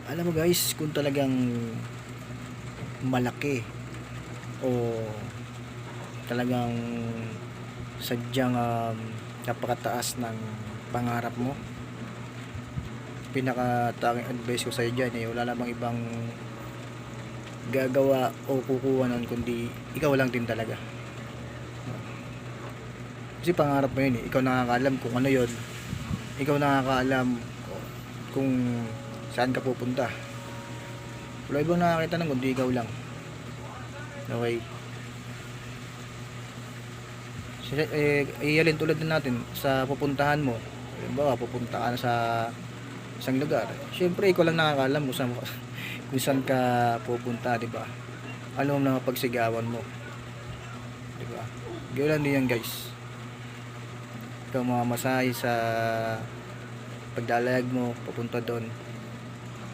Alam mo guys, kung talagang malaki o talagang sadyang napakataas ng pangarap mo, pinakatanging advice ko sa iyo dyan wala namang ibang gagawa o kukuha nun kundi ikaw lang din talaga. Kasi pangarap mo yun ikaw nakakaalam kung ano yun, ikaw nakakaalam kung saan ka pupunta. Wala ibang nakakita nun kundi ikaw lang. Okay, ialin tulad din natin sa pupuntahan mo. Halimbawa pupunta ka na sa isang lugar, syempre ikaw lang nakakaalam kung saan ka pupunta, di ba? Ano na pagsigawan mo, di ba? Ganoon din yan guys. Ikaw mamasahe sa paglalayag mo papunta doon,